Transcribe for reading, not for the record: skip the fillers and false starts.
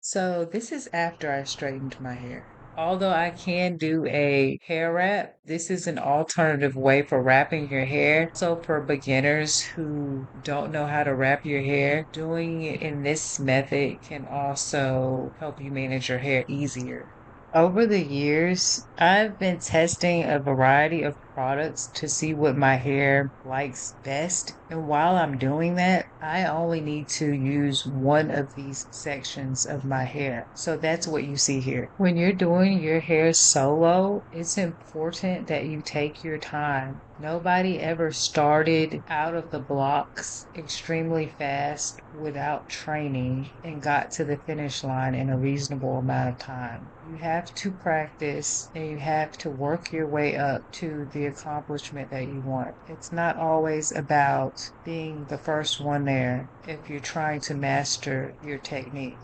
So this is after I straightened my hair. Although I can do a hair wrap, this is an alternative way for wrapping your hair. So for beginners who don't know how to wrap your hair, doing it in this method can also help you manage your hair easier. Over the years, I've been testing a variety of products to see what my hair likes best. And while I'm doing that, I only need to use one of these sections of my hair. So that's what you see here. When you're doing your hair solo, it's important that you take your time. Nobody ever started out of the blocks extremely fast without training and got to the finish line in a reasonable amount of time. You have to practice and you have to work your way up to the accomplishment that you want. It's not always about being the first one there if you're trying to master your technique.